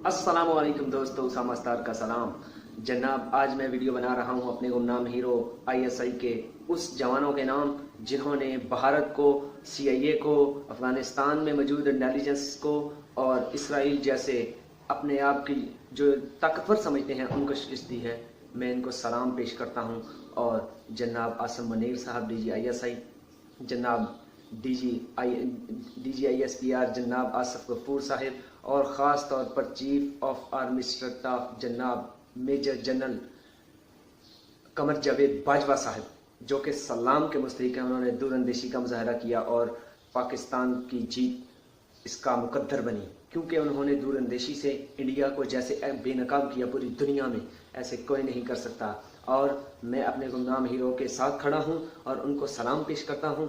अस्सलाम वालेकुम दोस्तों, उसामा अस्तार का सलाम जनाब। आज मैं वीडियो बना रहा हूं अपने गुमनाम हीरो आईएसआई के उस जवानों के नाम जिन्होंने भारत को, सीआईए को, अफगानिस्तान में मौजूद इंटेलिजेंस को और इसराइल जैसे अपने आप की जो ताकतवर समझते हैं उनको शिकस्त दी है। मैं इनको सलाम पेश करता हूं। और जनाब आसम मुनीर साहब डीजी आईएसआई, जनाब DGISPR जनाब आसफ गफूर साहिब, और ख़ास तौर पर चीफ ऑफ आर्मी स्टाफ जनाब मेजर जनरल कमर जावेद बाजवा साहब, जो कि सलाम के मुस्तहिक हैं। उन्होंने दूरंदेशी का मुजाहरा किया और पाकिस्तान की जीत इसका मुकद्दर बनी, क्योंकि उन्होंने दूरंदेशी से इंडिया को जैसे बेनकाब किया पूरी दुनिया में ऐसे कोई नहीं कर सकता। और मैं अपने गुमनाम हीरो के साथ खड़ा हूं और उनको सलाम पेश करता हूं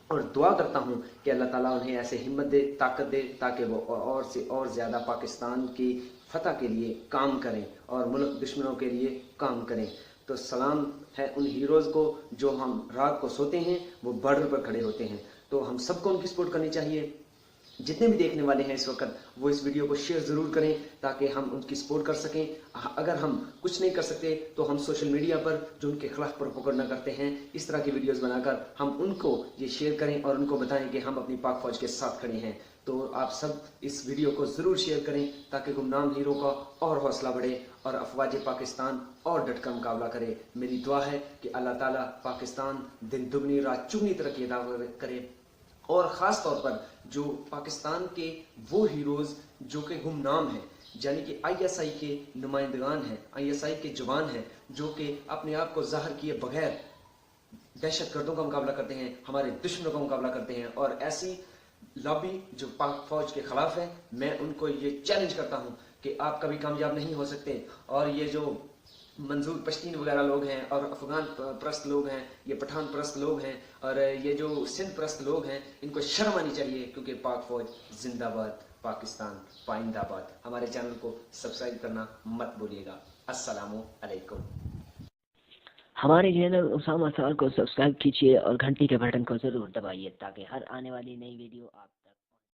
और दुआ करता हूं कि अल्लाह ताला उन्हें ऐसे हिम्मत दे, ताकत दे, ताकि वो और से और ज़्यादा पाकिस्तान की फतह के लिए काम करें और मुल्क दुश्मनों के लिए काम करें। तो सलाम है उन हीरोज़ को जो हम रात को सोते हैं वो बॉर्डर पर खड़े होते हैं। तो हम सबको उनकी सपोर्ट करनी चाहिए। जितने भी देखने वाले हैं इस वक्त वो इस वीडियो को शेयर ज़रूर करें ताकि हम उनकी सपोर्ट कर सकें। अगर हम कुछ नहीं कर सकते तो हम सोशल मीडिया पर जो उनके खिलाफ प्रोपेगेंडा करते हैं इस तरह की वीडियोस बनाकर हम उनको ये शेयर करें और उनको बताएं कि हम अपनी पाक फौज के साथ खड़े हैं। तो आप सब इस वीडियो को ज़रूर शेयर करें ताकि गुमनाम हीरो का और हौसला बढ़े और अफवाज पाकिस्तान और डट का मुकाबला करे। मेरी दुआ है कि अल्लाह ताला पाकिस्तान दिन दुगनी रात चुगनी तरक्की अता करे। और ख़ास तौर पर जो पाकिस्तान के वो हीरोज़ जो कि गुमनाम हैं, यानी कि आईएसआई के नुमाइंदगान हैं, आईएसआई के जवान हैं, जो कि अपने आप को ज़ाहिर किए बगैर दहशतगर्दों का मुकाबला करते हैं, हमारे दुश्मनों का मुकाबला करते हैं। और ऐसी लॉबी जो पाक फौज के खिलाफ है, मैं उनको ये चैलेंज करता हूँ कि आप कभी कामयाब नहीं हो सकते। और ये जो मंजूर पश्तीन वगैरह लोग हैं और अफगान परस्त लोग हैं, ये पठान परस्त लोग हैं और ये जो सिंध परस्त लोग हैं, इनको शर्म आनी चाहिए, क्योंकि पाक फौज जिंदाबाद, पाकिस्तान पाइंदाबाद। हमारे चैनल को सब्सक्राइब करना मत भूलिएगा। अस्सलामु अलैकुम। हमारे चैनल उसामा अस्तार को सब्सक्राइब कीजिए और घंटी के बटन को ज़रूर दबाइए ताकि हर आने वाली नई वीडियो आप